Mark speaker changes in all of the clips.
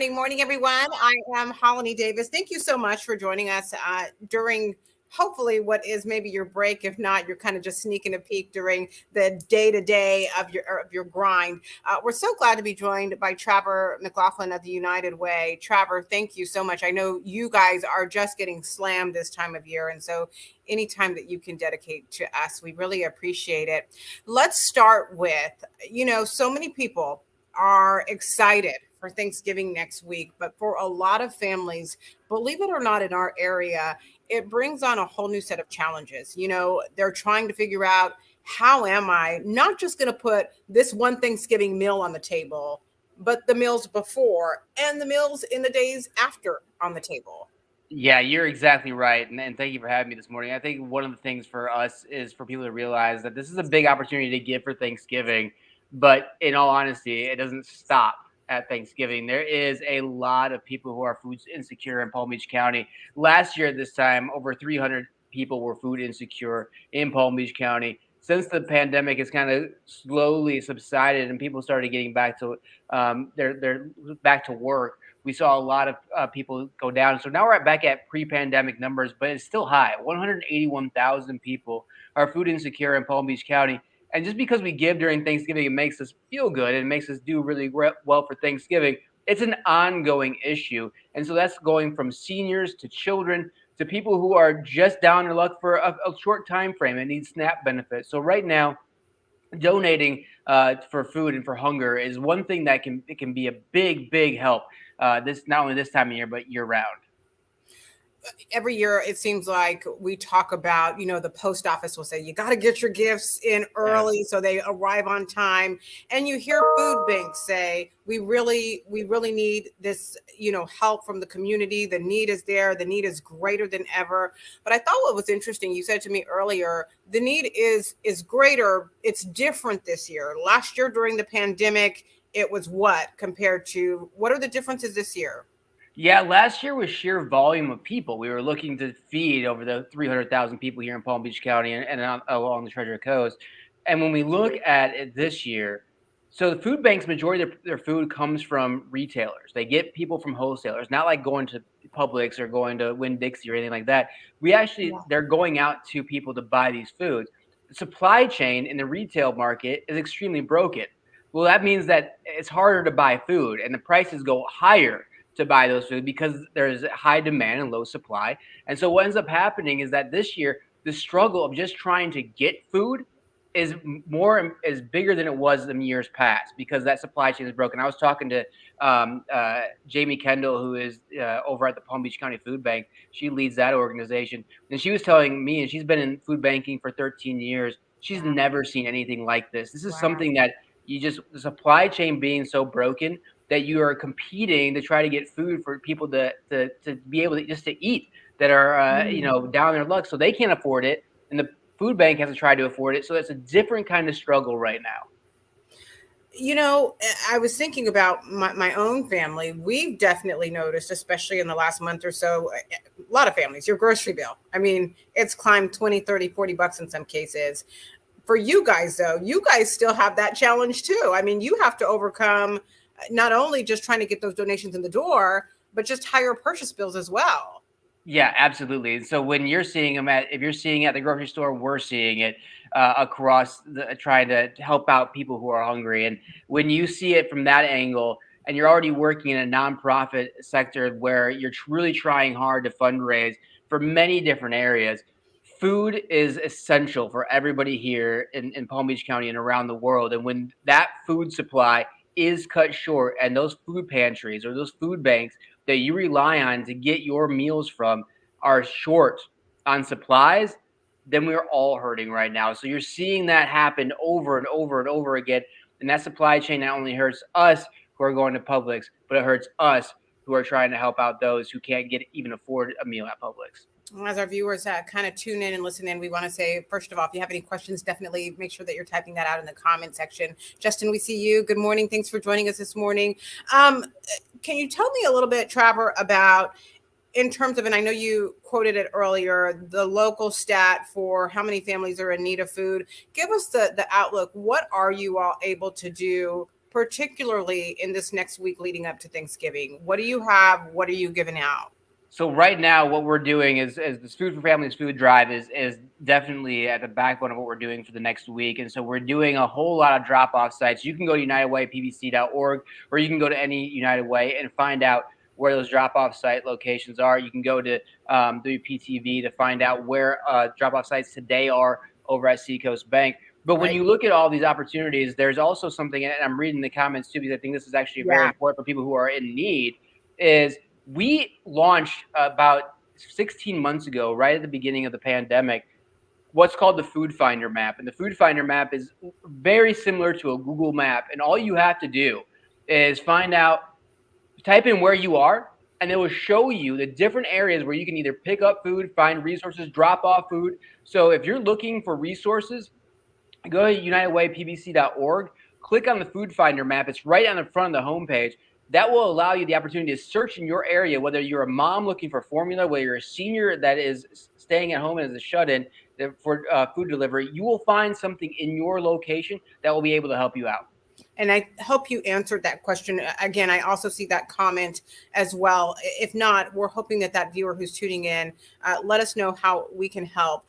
Speaker 1: Morning, everyone. I am Holly Davis. Thank you so much for joining us during hopefully what is maybe your break. If not, you're kind of just sneaking a peek during the day to day of your grind. We're so glad to be joined by Trevor McLaughlin of the United Way. Trevor, thank you so much. I know you guys are just getting slammed this time of year, and so anytime that you can dedicate to us, we really appreciate it. Let's start with so many people are excited for Thanksgiving next week. But for a lot of families, believe it or not, in our area, it brings on a whole new set of challenges. They're trying to figure out, how am I not just going to put this one Thanksgiving meal on the table, but the meals before and the meals in the days after on the table?
Speaker 2: Yeah, you're exactly right. And thank you for having me this morning. I think one of the things for us is for people to realize that this is a big opportunity to give for Thanksgiving. But in all honesty, it doesn't stop at Thanksgiving. There is a lot of people who are food insecure in Palm Beach County. Last year at this time, over 300 people were food insecure in Palm Beach County. Since the pandemic has kind of slowly subsided and people started getting back to their back to work, we saw a lot of people go down. So now we're back at pre-pandemic numbers, but it's still high. 181,000 people are food insecure in Palm Beach County. And just because we give during Thanksgiving, it makes us feel good and makes us do really well for Thanksgiving. It's an ongoing issue. And so that's going from seniors to children to people who are just down their luck for a short time frame and need SNAP benefits. So right now, donating for food and for hunger is one thing that can be a big help. This not only this time of year but year round.
Speaker 1: Every year it seems like we talk about, the post office will say you got to get your gifts in
Speaker 2: Yes.
Speaker 1: early so they arrive on time, and you hear food banks say we really need this, help from the community. The need is there, the need is greater than ever. But I thought what was interesting, you said to me earlier, the need is greater. It's different this year. Last year during the pandemic, it was what compared to what are the differences this year?
Speaker 2: Yeah, last year was sheer volume of people. We were looking to feed over the 300,000 people here in Palm Beach County and along the Treasure Coast. And when we look at it this year, so the food banks, majority of their food comes from retailers. They get people from wholesalers, not like going to Publix or going to Winn Dixie or anything like that. We actually, they're going out to people to buy these foods. The supply chain in the retail market is extremely broken. Well, that means that it's harder to buy food and the prices go higher to buy those food because there's high demand and low supply. And so what ends up happening is that this year, the struggle of just trying to get food is bigger than it was in years past because that supply chain is broken. I was talking to Jamie Kendall, who is over at the Palm Beach County Food Bank. She leads that organization, and she was telling me, and she's been in food banking for 13 years. She's
Speaker 1: Wow.
Speaker 2: never seen anything like this. This is
Speaker 1: Wow.
Speaker 2: something that the supply chain being so broken that you are competing to try to get food for people to be able to just to eat that are down their luck, so they can't afford it, and the food bank has to try to afford it. So it's a different kind of struggle right now.
Speaker 1: I was thinking about my own family. We've definitely noticed, especially in the last month or so, a lot of families, your grocery bill. I mean, it's climbed 20, 30, $40 in some cases. For you guys, though, you guys still have that challenge too. I mean, you have to overcome not only just trying to get those donations in the door, but just higher purchase bills as well.
Speaker 2: Yeah, absolutely. So when you're seeing them if you're seeing it at the grocery store, we're seeing it across trying to help out people who are hungry. And when you see it from that angle, and you're already working in a nonprofit sector where you're really trying hard to fundraise for many different areas, food is essential for everybody here in Palm Beach County and around the world. And when that food supply is cut short, and those food pantries or those food banks that you rely on to get your meals from are short on supplies, then we're all hurting right now. So you're seeing that happen over and over and over again. And that supply chain not only hurts us who are going to Publix, but it hurts us who are trying to help out those who can't get even afford a meal at Publix.
Speaker 1: As our viewers kind of tune in and listen in, we want to say, first of all, if you have any questions, definitely make sure that you're typing that out in the comment section. Justin, we see you. Good morning. Thanks for joining us this morning. Can you tell me a little bit, Trevor, about in terms of, and I know you quoted it earlier, the local stat for how many families are in need of food. Give us the outlook. What are you all able to do particularly in this next week leading up to Thanksgiving? What do you have? What are you giving out?
Speaker 2: So right now, what we're doing is this Food for Families food drive is definitely at the backbone of what we're doing for the next week. And so we're doing a whole lot of drop-off sites. You can go to UnitedWayPBC.org, or you can go to any United Way and find out where those drop-off site locations are. You can go to WPTV to find out where drop-off sites today are over at Seacoast Bank. But when you look at all these opportunities, there's also something, and I'm reading the comments too, because I think this is actually very important for people who are in need, is we launched about 16 months ago, right at the beginning of the pandemic, what's called the Food Finder map. And the Food Finder map is very similar to a Google map. And all you have to do is type in where you are, and it will show you the different areas where you can either pick up food, find resources, drop off food. So if you're looking for resources, go to UnitedWayPBC.org, click on the Food Finder map. It's right on the front of the homepage. That will allow you the opportunity to search in your area, whether you're a mom looking for formula, whether you're a senior that is staying at home as a shut-in for food delivery. You will find something in your location that will be able to help you out.
Speaker 1: And I hope you answered that question. Again, I also see that comment as well. If not, we're hoping that viewer who's tuning in, let us know how we can help.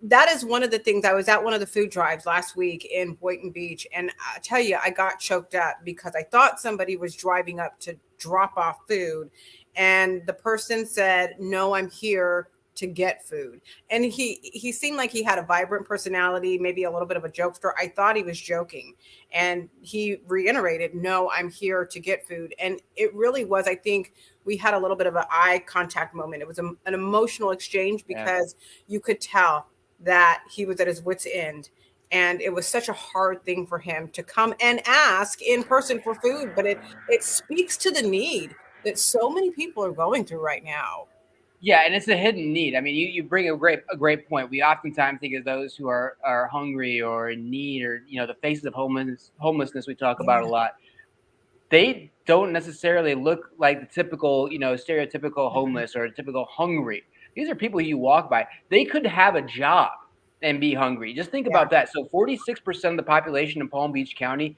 Speaker 1: That is one of the things. I was at one of the food drives last week in Boynton Beach, and I tell you, I got choked up because I thought somebody was driving up to drop off food, and the person said, "No, I'm here to get food." And he seemed like he had a vibrant personality, maybe a little bit of a jokester. I thought he was joking, and he reiterated, "No, I'm here to get food." And it really was, I think we had a little bit of an eye contact moment. It was an emotional exchange because you could tell that he was at his wit's end. And it was such a hard thing for him to come and ask in person for food. But it speaks to the need that so many people are going through right now.
Speaker 2: Yeah, and it's a hidden need. I mean, you bring a great point. We oftentimes think of those who are hungry or in need, or the faces of homelessness we talk about a lot. They don't necessarily look like the typical, stereotypical homeless or typical hungry. These are people you walk by. They could have a job and be hungry. Just think about that. So 46% of the population in Palm Beach County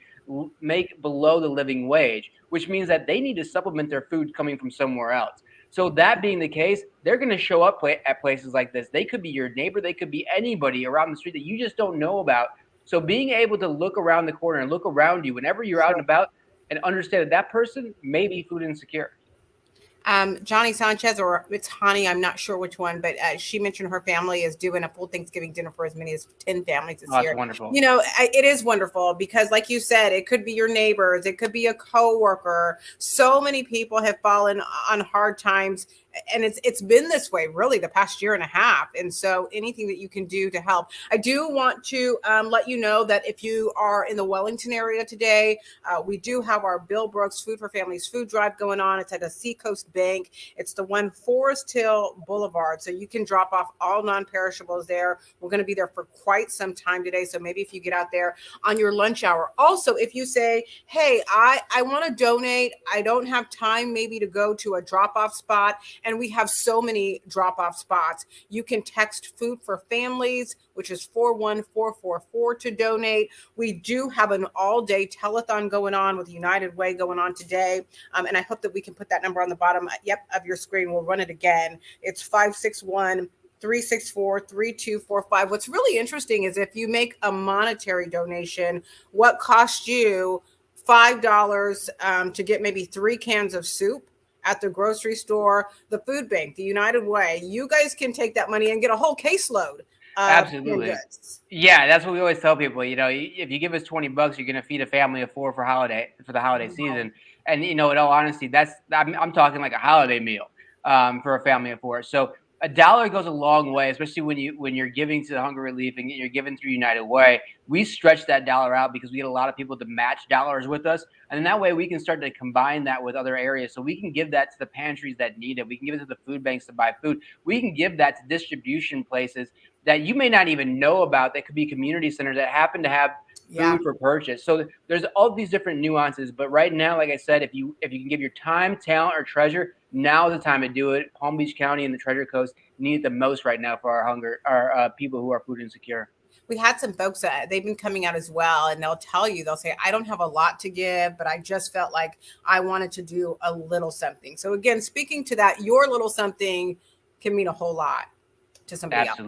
Speaker 2: make below the living wage, which means that they need to supplement their food coming from somewhere else. So that being the case, they're going to show up at places like this. They could be your neighbor. They could be anybody around the street that you just don't know about. So being able to look around the corner and look around you whenever you're out and about, and understand that person may be food insecure.
Speaker 1: Johnny Sanchez, or it's Hani, I'm not sure which one, but she mentioned her family is doing a full Thanksgiving dinner for as many as 10 families this year.
Speaker 2: That's wonderful.
Speaker 1: It is wonderful because, like you said, it could be your neighbors, it could be a coworker. So many people have fallen on hard times, and it's been this way really the past year and a half. And so anything that you can do to help. I do want to let you know that if you are in the Wellington area today, we do have our Bill Brooks Food for Families food drive going on. It's at a Seacoast Bank. It's the one Forest Hill Boulevard. So you can drop off all non-perishables there. We're going to be there for quite some time today. So maybe if you get out there on your lunch hour. Also, if you say, hey, I want to donate, I don't have time maybe to go to a drop-off spot, and we have so many drop-off spots, you can text Food for Families, which is 41444 to donate. We do have an all-day telethon going on with United Way going on today. And I hope that we can put that number on the bottom of your screen. We'll run it again. It's 561-364-3245. What's really interesting is if you make a monetary donation, what cost you $5 to get maybe 3 cans of soup at the grocery store, the food bank, the United Way, you guys can take that money and get a whole caseload.
Speaker 2: Absolutely. Yeah, that's what we always tell people. If you give us $20, you're going to feed a family of 4 for the holiday season. And in all honesty, I'm talking like a holiday meal for a family of 4. So $1 goes a long way, especially when you're giving to the hunger relief and you're giving through United Way. We stretch that $1 out because we get a lot of people to match dollars with us, and then that way we can start to combine that with other areas. So we can give that to the pantries that need it. We can give it to the food banks to buy food. We can give that to distribution places that you may not even know about. That could be community centers that happen to have food for purchase. So there's all these different nuances. But right now, like I said, if you can give your time, talent, or treasure, now is the time to do it. Palm Beach County and the Treasure Coast need it the most right now for our people who are food insecure.
Speaker 1: We had some folks that they've been coming out as well, and they'll tell you, they'll say, I don't have a lot to give, but I just felt like I wanted to do a little something. So again, speaking to that, your little something can mean a whole lot to somebody else.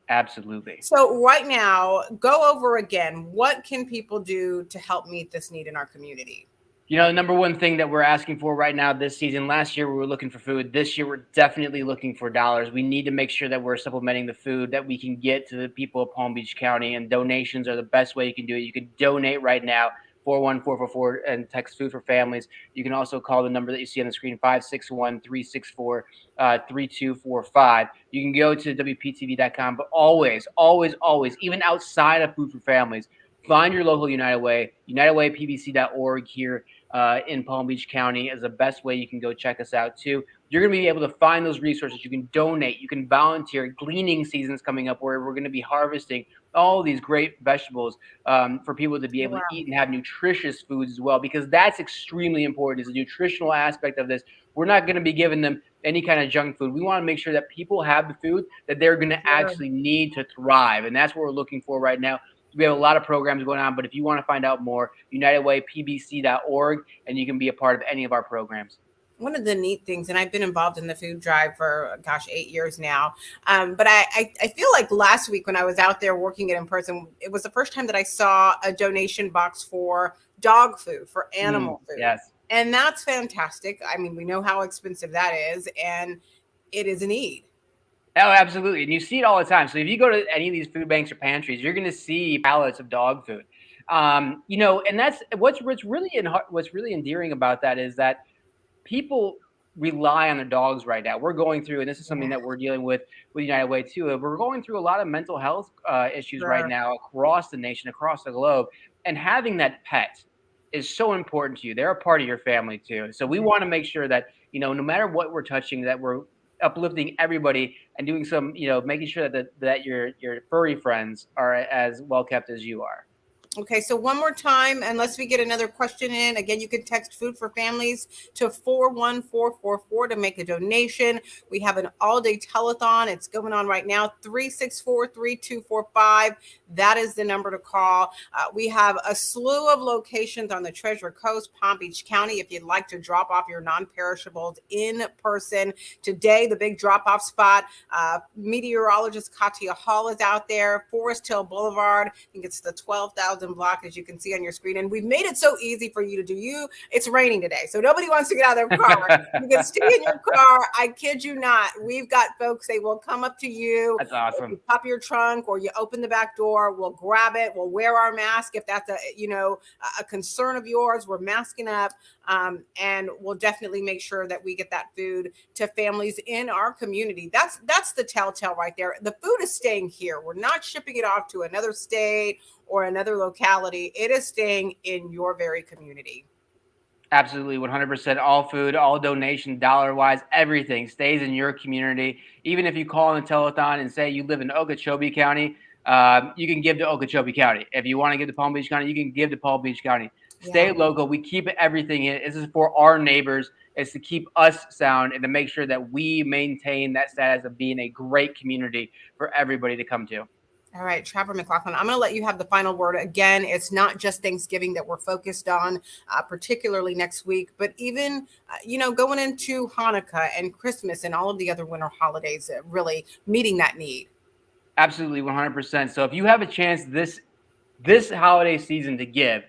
Speaker 2: Absolutely.
Speaker 1: So right now, go over again, what can people do to help meet this need in our community?
Speaker 2: You know, the number one thing that we're asking for right now this season, last year we were looking for food. This year we're definitely looking for dollars. We need to make sure that we're supplementing the food that we can get to the people of Palm Beach County, and donations are the best way you can do it. You can donate right now, 41444, and text food for families. You can also call the number that you see on the screen, 561-364-3245. You can go to WPTV.com, but always, even outside of Food for Families, find your local United Way, UnitedWayPBC.org here in Palm Beach County is the best way you can go check us out too. You're going to be able to find those resources. You can donate, you can volunteer. Gleaning season's coming up where we're going to be harvesting all these great vegetables for people to be able to eat and have nutritious foods as well, because that's extremely important, is the nutritional aspect of this. We're not going to be giving them any kind of junk food. We want to make sure that people have the food that they're going to actually need to thrive. And that's what we're looking for right now. We have a lot of programs going on, but if you want to find out more, UnitedWayPBC.org, and you can be a part of any of our programs.
Speaker 1: One of the neat things, and I've been involved in the food drive for, 8 years now, but I feel like last week when I was out there working it in person, it was the first time that I saw a donation box for dog food, for animal food.
Speaker 2: Yes.
Speaker 1: And that's fantastic. I mean, we know how expensive that is, and it is a need.
Speaker 2: Oh, absolutely. And you see it all the time. So if you go to any of these food banks or pantries, you're going to see pallets of dog food. You know, and that's what's really endearing about that is that people rely on their dogs right now. We're going through, and this is something that we're dealing with United Way too. We're going through a lot of mental health issues right now across the nation, across the globe, and having that pet is so important to you. They're a part of your family too. So we want to make sure that, you know, no matter what we're touching, that we're uplifting everybody and doing some, you know, making sure that your furry friends are as well kept as you are.
Speaker 1: Okay, so one more time, unless we get another question in, again, you can text Food for Families to 41444 to make a donation. We have an all-day telethon. It's going on right now, 364-3245. That is the number to call. We have a slew of locations on the Treasure Coast, Palm Beach County, if you'd like to drop off your non-perishables in person. Today, the big drop-off spot, meteorologist Katia Hall is out there, Forest Hill Boulevard. I think it's the 12,000 block, as you can see on your screen, and we've made it so easy for you to do. It's raining today, so nobody wants to get out of their car. You can stay in your car. I kid you not. We've got folks, they will come up to you.
Speaker 2: That's awesome.
Speaker 1: You pop your trunk or you open the back door, we'll grab it, we'll wear our mask if that's a concern of yours. We're masking up, and we'll definitely make sure that we get that food to families in our community. That's the telltale right there. The food is staying here. We're not shipping it off to another state or another locality. It is staying in your very community.
Speaker 2: Absolutely, 100%. All food, all donation, dollar-wise, everything stays in your community. Even if you call in the telethon and say you live in Okeechobee County, you can give to Okeechobee County. If you want to give to Palm Beach County, you can give to Palm Beach County. Stay local. We keep everything in. This is for our neighbors. It's to keep us sound and to make sure that we maintain that status of being a great community for everybody to come to.
Speaker 1: All right, Trapper McLaughlin, I'm going to let you have the final word. Again, it's not just Thanksgiving that we're focused on, particularly next week, but even, going into Hanukkah and Christmas and all of the other winter holidays, really meeting that need.
Speaker 2: Absolutely, 100%. So if you have a chance this holiday season to give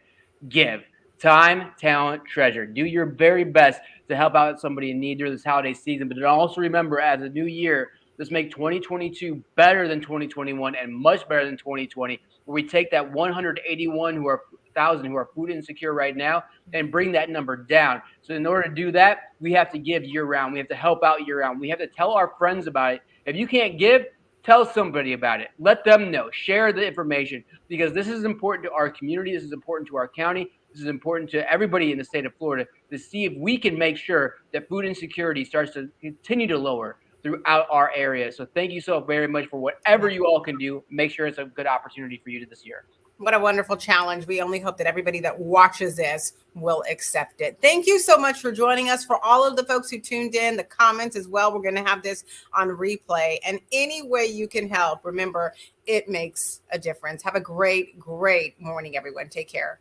Speaker 2: time, talent, treasure. Do your very best to help out somebody in need during this holiday season. But also remember, as a new year, let's make 2022 better than 2021 and much better than 2020, where we take that 181,000 who are food insecure right now and bring that number down. So in order to do that, we have to give year round. We have to help out year round. We have to tell our friends about it. If you can't give, tell somebody about it. Let them know. Share the information, because this is important to our community. This is important to our county. This is important to everybody in the state of Florida to see if we can make sure that food insecurity starts to continue to lower throughout our area. So thank you so very much for whatever you all can do. Make sure it's a good opportunity for you this year.
Speaker 1: What a wonderful challenge. We only hope that everybody that watches this will accept it. Thank you so much for joining us. For all of the folks who tuned in, the comments as well, we're going to have this on replay. And any way you can help, remember, it makes a difference. Have a great, great morning, everyone. Take care.